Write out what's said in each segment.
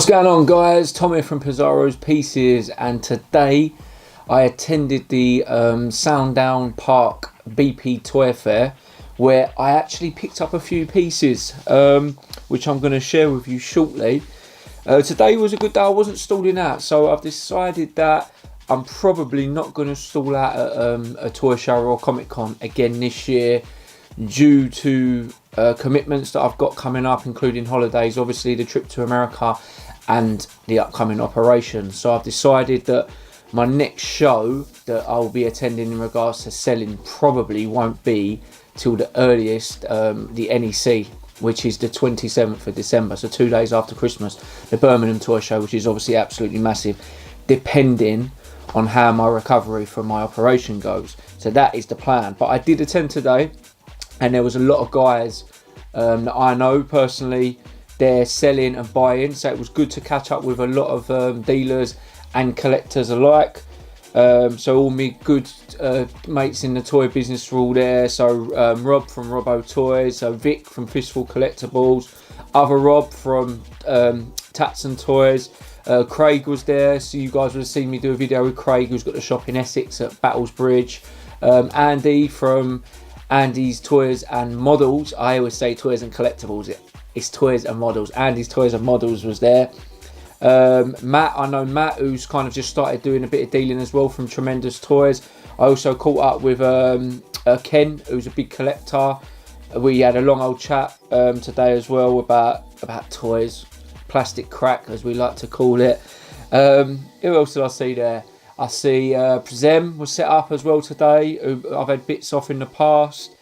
What's going on, guys? Tom here from Pizarro's Pieces, and today I attended the Sandown Park BP Toy Fair, where I actually picked up a few pieces, which I'm going to share with you shortly. Today was a good day. I wasn't stalling out, so I've decided that I'm probably not going to stall out at a toy show or Comic Con again this year, due to commitments that I've got coming up, including holidays, obviously the trip to America and the upcoming operation. So I've decided that my next show that I'll be attending in regards to selling probably won't be till the earliest, the NEC, which is the 27th of December, so 2 days after Christmas, the Birmingham Toy Show, which is obviously absolutely massive, depending on how my recovery from my operation goes. So that is the plan. But I did attend today, and there was a lot of guys that I know personally. They're selling and buying, so it was good to catch up with a lot of dealers and collectors alike. So all my good mates in the toy business were all there. So Rob from Robbo Toys, so Vic from Fistful Collectibles, other Rob from Tats and Toys. Craig was there, so you guys would have seen me do a video with Craig, who's got the shop in Essex at Battles Bridge. Andy from Andy's Toys and Models. I always say Toys and Collectibles. It's Toys and Models. Andy's Toys and Models was there. Matt, I know Matt, who's kind of just started doing a bit of dealing as well, from Tremendous Toys. I also caught up with Ken, who's a big collector. We had a long old chat today as well about toys, plastic crack as we like to call it. Who else did I see there? I see Prezem was set up as well today, who I've had bits off in the past.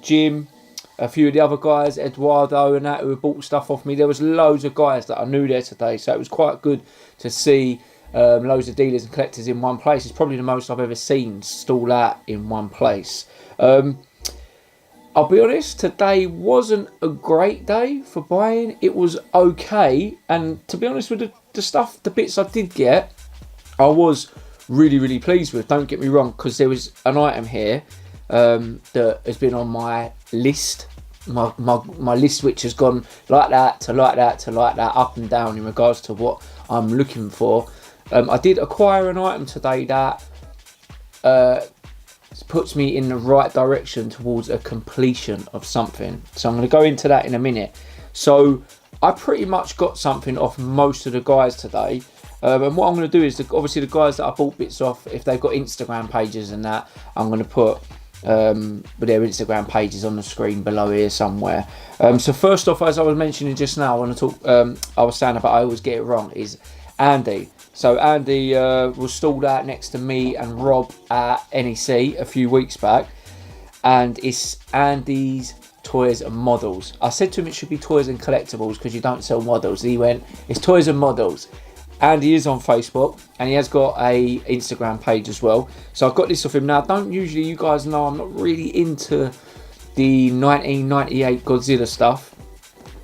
Jim, a few of the other guys, Eduardo and that, who bought stuff off me. There was loads of guys that I knew there today, so it was quite good to see loads of dealers and collectors in one place. It's probably the most I've ever seen stall out in one place. I'll be honest, today wasn't a great day for buying. It was okay, and to be honest with the bits I did get, I was really pleased with. Don't get me wrong, because there was an item here that has been on my list, my list, which has gone like that to like that to like that, up and down in regards to what I'm looking for. I did acquire an item today that puts me in the right direction towards a completion of something, so I'm going to go into that in a minute. So I pretty much got something off most of the guys today. And what I'm going to do is, obviously the guys that I bought bits off, if they've got Instagram pages and that, I'm going to put their Instagram pages on the screen below here somewhere. So first off, as I was mentioning just now, I want to talk, I was saying about I always get it wrong, is Andy. So Andy was stalled out next to me and Rob at NEC a few weeks back, and it's Andy's Toys and Models. I said to him it should be Toys and Collectibles because you don't sell models. He went, it's Toys and Models. Andy is on Facebook, and he has got a Instagram page as well. So I've got this off him. Now, don't usually, you guys know, I'm not really into the 1998 Godzilla stuff,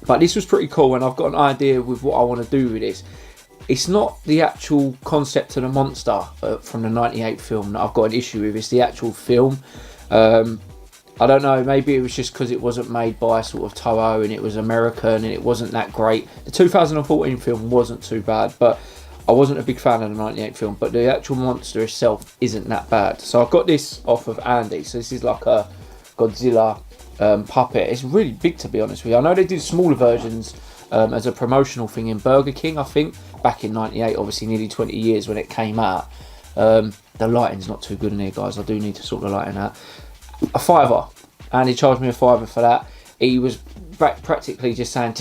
but this was pretty cool, and I've got an idea with what I want to do with this. It's not the actual concept of the monster from the 98 film that I've got an issue with. It's the actual film. I don't know, maybe it was just because it wasn't made by sort of Toho and it was American and it wasn't that great. The 2014 film wasn't too bad, but I wasn't a big fan of the 98 film, but the actual monster itself isn't that bad. So I got this off of Andy. So this is like a Godzilla puppet. It's really big, to be honest with you. I know they did smaller versions as a promotional thing in Burger King, I think, back in 98, obviously nearly 20 years when it came out. The lighting's not too good in here, guys. I do need to sort the lighting out. A £5, and he charged me a £5 for that. He was practically just saying,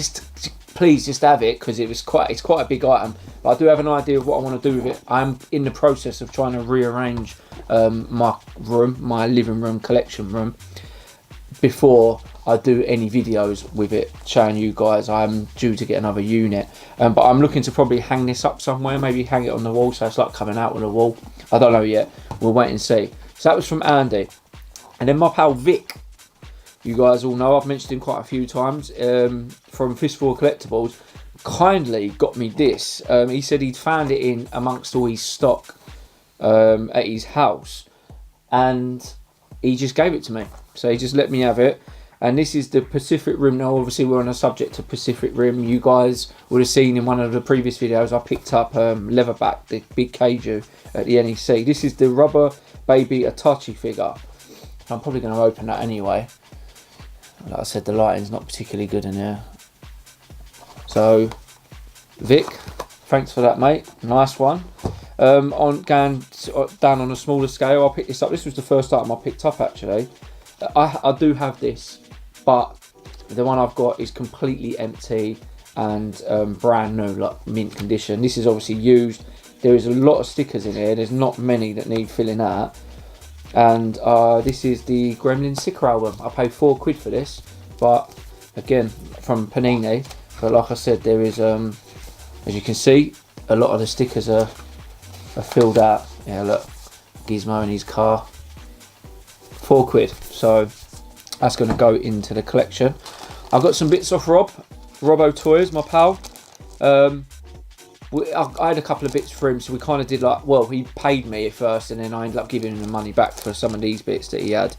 please just have it, because it's quite a big item. But I do have an idea of what I want to do with it. I'm in the process of trying to rearrange my living room collection room before I do any videos with it showing you guys. I'm due to get another unit, but I'm looking to probably hang this up somewhere, maybe hang it on the wall so it's like coming out on the wall. I don't know yet, we'll wait and see. So that was from Andy. And then my pal Vic, you guys all know, I've mentioned him quite a few times, from Fistful Collectibles, kindly got me this. He said he'd found it in amongst all his stock at his house, and he just gave it to me. So he just let me have it. And this is the Pacific Rim. Now obviously we're on a subject of Pacific Rim. You guys would have seen in one of the previous videos I picked up Leatherback, the big kaiju at the NEC. This is the Rubber Baby Itachi figure. I'm probably going to open that anyway. Like I said, the lighting's not particularly good in here. So Vic, thanks for that, mate. Nice one. On going down on a smaller scale, I picked this up. This was the first item I picked up actually. I do have this, but the one I've got is completely empty and brand new, like mint condition. This is obviously used. There is a lot of stickers in here. There's not many that need filling out. And this is the Gremlin Sakura album. I paid £4 for this, but again from Panini. But like I said, there is as you can see, a lot of the stickers are filled out. Yeah, look, Gizmo in his car. £4, so that's going to go into the collection. I've got some bits off Robbo Toys, my pal. I had a couple of bits for him, so we kind of did like, well, he paid me at first, and then I ended up giving him the money back for some of these bits that he had.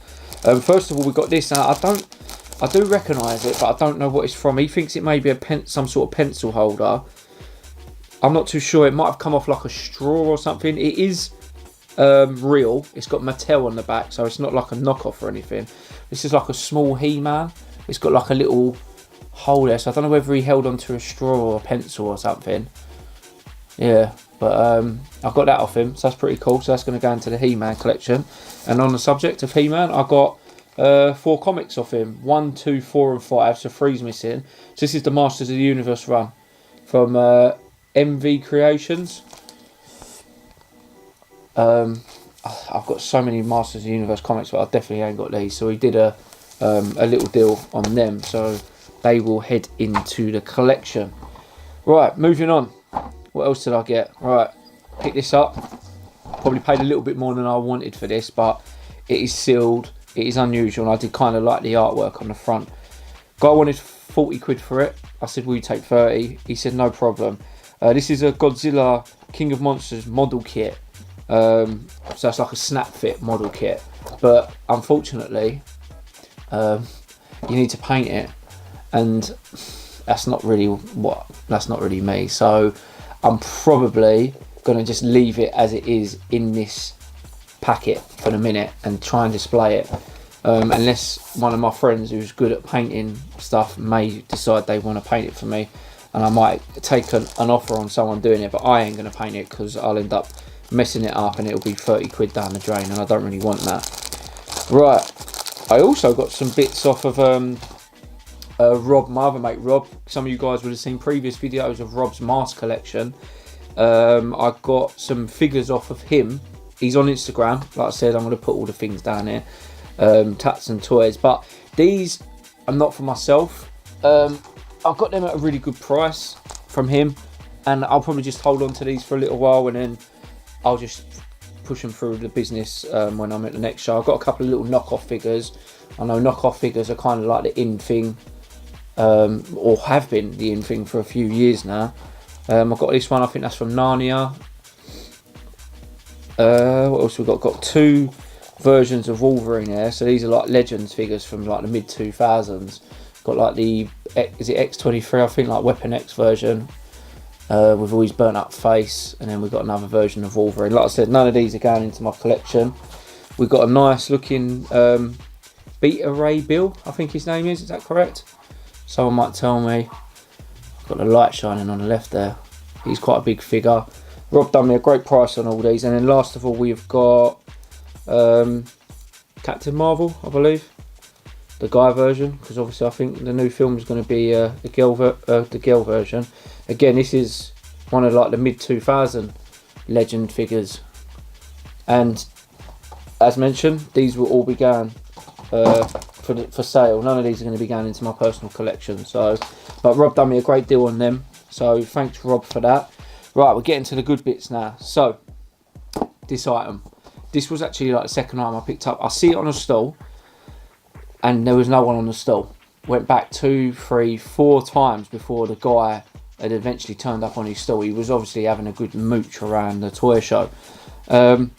First of all, we got this. Now, I do recognise it, but I don't know what it's from. He thinks it may be some sort of pencil holder. I'm not too sure. It might have come off like a straw or something. It is real. It's got Mattel on the back, so it's not like a knockoff or anything. This is like a small He-Man. It's got like a little hole there, so I don't know whether he held onto a straw or a pencil or something. Yeah, but I got that off him, so that's pretty cool. So that's going to go into the He-Man collection. And on the subject of He-Man, I got 4 comics off him. 1, 2, 4 and 5, so 3's missing. So this is the Masters of the Universe run from MV Creations. I've got so many Masters of the Universe comics, but I definitely ain't got these. So we did a little deal on them, so they will head into the collection. Right, moving on. What else did I get? Right, pick this up. Probably paid a little bit more than I wanted for this, but it is sealed. It is unusual, and I did kind of like the artwork on the front. Guy wanted £40 for it. I said, will you take 30? He said, no problem. This is a Godzilla King of Monsters model kit. So it's like a snap fit model kit, but unfortunately you need to paint it, and that's not really me. So I'm probably gonna just leave it as it is in this packet for the minute and try and display it, unless one of my friends who's good at painting stuff may decide they want to paint it for me, and I might take an offer on someone doing it, but I ain't gonna paint it because I'll end up messing it up and it'll be £30 down the drain, and I don't really want that. Right, I also got some bits off of Rob, my other mate Rob. Some of you guys would have seen previous videos of Rob's mask collection. I got some figures off of him. He's on Instagram. Like I said, I'm going to put all the things down here, tats and toys, but these are not for myself. I've got them at a really good price from him, and I'll probably just hold on to these for a little while, and then I'll just push them through the business when I'm at the next show. I've got a couple of little knockoff figures. I know knockoff figures are kind of like the in thing, or have been the in thing for a few years now. I've got this one, I think that's from Narnia. What else we got? Got 2 versions of Wolverine here. So these are like Legends figures from like the mid 2000s. Got like the, is it X23? I think, like Weapon X version. With all his burnt up face, and then we've got another version of Wolverine. Like I said, none of these are going into my collection. We've got a nice looking Beta Ray Bill, I think his name is that correct? Someone might tell me. I've got the light shining on the left there. He's quite a big figure. Rob done me a great price on all these. And then last of all, we've got Captain Marvel, I believe, the guy version, because obviously I think the new film is going to be the girl version. Again, this is one of like the mid 2000 Legend figures, and as mentioned, these will all be going for sale. None of these are going to be going into my personal collection. So, but Rob done me a great deal on them, so thanks Rob for that. Right, we're getting to the good bits now. So this item, this was actually like the second item I picked up. I see it on a stall, and there was no one on the stall. Went back 2, 3, 4 times before the guy had eventually turned up on his stall. He was obviously having a good mooch around the toy show. I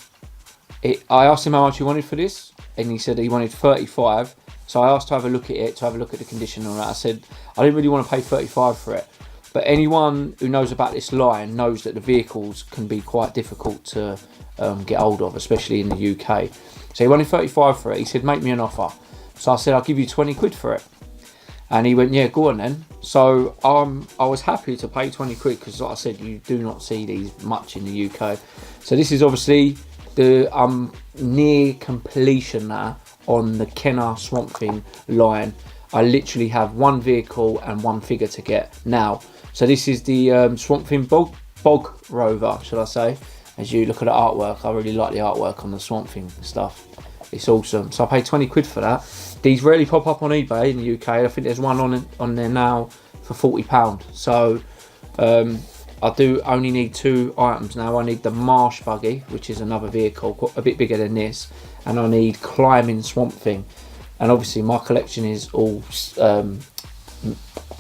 asked him how much he wanted for this, and he said he wanted 35. So I asked to have a look at it, to have a look at the condition and all that. I said I didn't really want to pay 35 for it, but anyone who knows about this line knows that the vehicles can be quite difficult to get hold of, especially in the UK. So he wanted 35 for it. He said, make me an offer. So I said, I'll give you 20 quid for it. And he went, yeah, go on then. So I was happy to pay 20 quid because, like I said, you do not see these much in the UK. So this is obviously the near completion now on the Kenner Swamp Thing line. I literally have one vehicle and one figure to get now. So this is the Swamp Thing Bog Rover, should I say. As you look at the artwork, I really like the artwork on the Swamp Thing stuff. It's awesome. So I paid 20 quid for that. These rarely pop up on eBay in the UK. I think there's one on there now for £40. So I do only need 2 items now. I need the Marsh Buggy, which is another vehicle, a bit bigger than this. And I need Climbing Swamp Thing. And obviously my collection is all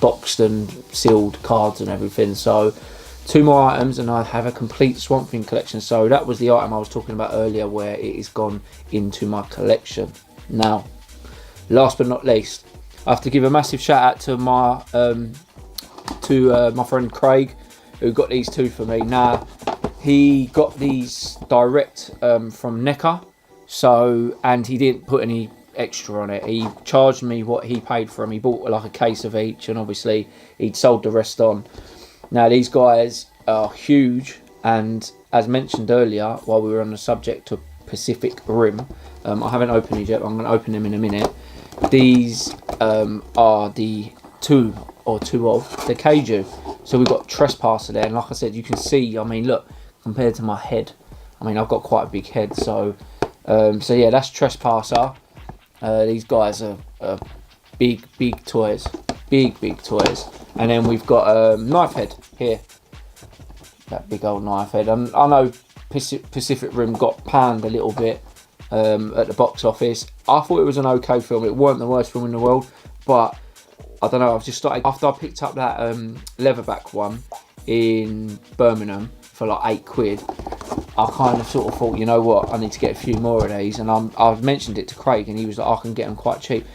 boxed and sealed cards and everything. So 2 more items and I have a complete Swamp Thing collection. So that was the item I was talking about earlier where it is gone into my collection. Now, last but not least, I have to give a massive shout out to my friend Craig, who got these 2 for me. Now, he got these direct from Necker, and he didn't put any extra on it. He charged me what he paid for them. He bought like a case of each, and obviously he'd sold the rest on. Now these guys are huge, and as mentioned earlier while we were on the subject of Pacific Rim, I haven't opened these yet, but I'm going to open them in a minute. These are the two of the Kaiju. So we've got Trespasser there, and like I said, you can see, I mean, look, compared to my head, I mean, I've got quite a big head. So yeah, that's Trespasser. These guys are big toys, big toys. And then we've got Knife Head here, that big old Knife Head. I know Pacific Rim got panned a little bit at the box office. I thought it was an okay film. It weren't the worst film in the world, but I don't know, I've just started, after I picked up that leatherback one in Birmingham for like 8 quid, I kind of sort of thought, you know what, I need to get a few more of these. And I've mentioned it to Craig and he was like, I can get them quite cheap.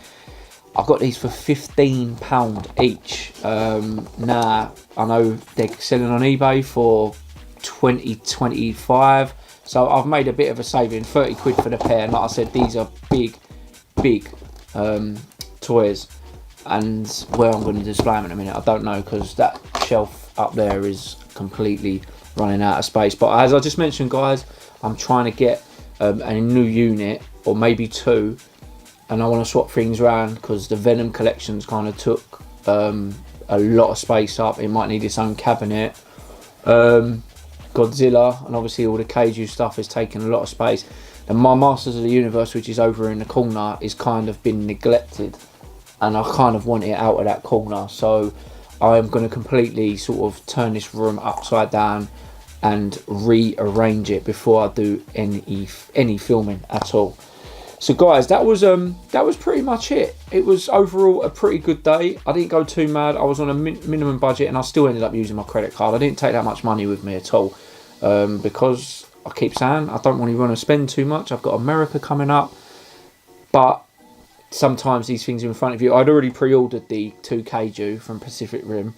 I got these for £15 each. Now, I know they're selling on eBay for 20, 25. So I've made a bit of a saving, 30 quid for the pair. And like I said, these are big toys. And where I'm going to display them in a minute, I don't know, because that shelf up there is completely running out of space. But as I just mentioned, guys, I'm trying to get a new unit, or maybe 2. And I want to swap things around because the Venom collections kind of took a lot of space up. It might need its own cabinet. Godzilla and obviously all the Kaiju stuff has taken a lot of space. And my Masters of the Universe, which is over in the corner, is kind of been neglected. And I kind of want it out of that corner. So I am going to completely sort of turn this room upside down and rearrange it before I do any filming at all. So guys, that was pretty much it. It was overall a pretty good day. I didn't go too mad. I was on a minimum budget and I still ended up using my credit card. I didn't take that much money with me at all because I keep saying I don't really want to spend too much. I've got America coming up, but sometimes these things are in front of you. I'd already pre-ordered the 2 Kaiju from Pacific Rim.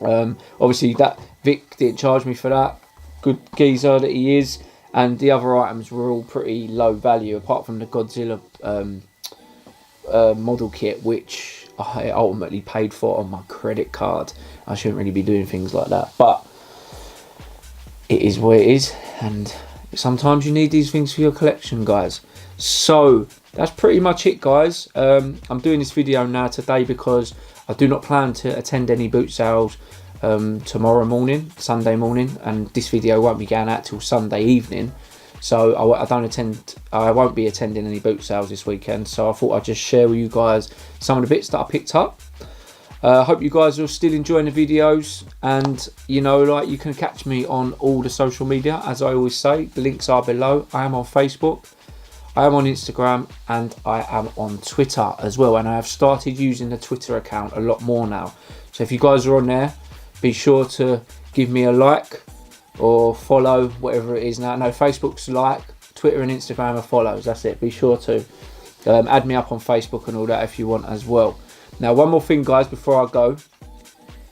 Obviously that Vic didn't charge me for that. Good geezer that he is. And the other items were all pretty low value, apart from the Godzilla model kit, which I ultimately paid for on my credit card. I shouldn't really be doing things like that, but it is what it is. And sometimes you need these things for your collection, guys. So that's pretty much it, guys. I'm doing this video now today because I do not plan to attend any boot sales tomorrow morning, Sunday morning, and this video won't be going out till Sunday evening. So I won't be attending any boot sales this weekend. So I thought I'd just share with you guys some of the bits that I picked up. I hope you guys are still enjoying the videos, and you know, like, you can catch me on all the social media, as I always say. The links are below. I am on Facebook, I am on Instagram, and I am on Twitter as well. And I have started using the Twitter account a lot more now. So if you guys are on there, be sure to give me a like or follow, whatever it is now. No, Facebook's like, Twitter and Instagram are follows. That's it. Be sure to. Add me up on Facebook and all that if you want as well. Now, one more thing, guys, before I go.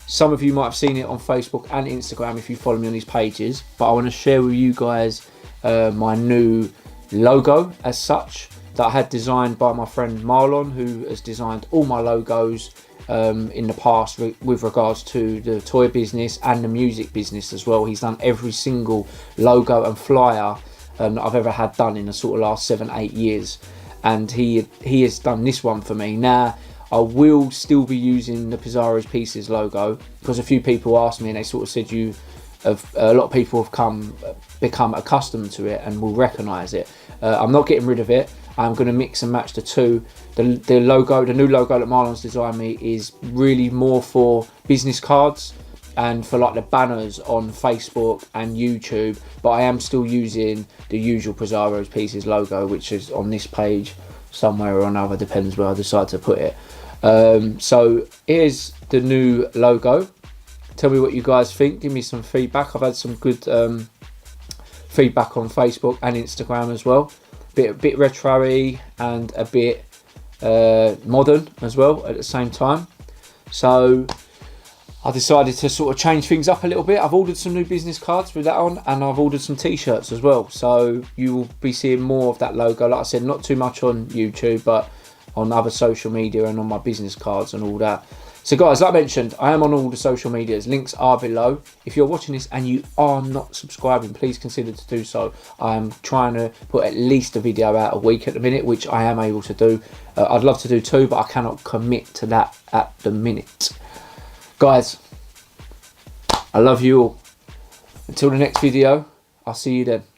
Some of you might have seen it on Facebook and Instagram if you follow me on these pages, but I want to share with you guys my new logo as such that I had designed by my friend Marlon, who has designed all my logos in the past with regards to the toy business and the music business as well. He's done every single logo and flyer that I've ever had done in the sort of last 7-8 years, and he has done this one for me. Now, I will still be using the Pizarro's Pieces logo because a few people asked me and they sort of said a lot of people have become accustomed to it and will recognise it. I'm not getting rid of it. I'm going to mix and match the two. The logo, the new logo that Marlon's designed me is really more for business cards and for like the banners on Facebook and YouTube, but I am still using the usual Pizarro's Pieces logo, which is on this page somewhere or another, depends where I decide to put it. So here's the new logo. Tell me what you guys think. Give me some feedback. I've had some good feedback on Facebook and Instagram as well. Bit retro-y and a bit modern as well at the same time. So I decided to sort of change things up a little bit. I've ordered some new business cards with that on, and I've ordered some t-shirts as well. So you will be seeing more of that logo. Like I said, not too much on YouTube, but on other social media and on my business cards and all that. So guys, like I mentioned, I am on all the social medias. Links are below. If you're watching this and you are not subscribing, please consider to do so. I'm trying to put at least a video out a week at the minute, which I am able to do. I'd love to do 2, but I cannot commit to that at the minute. Guys, I love you all. Until the next video, I'll see you then.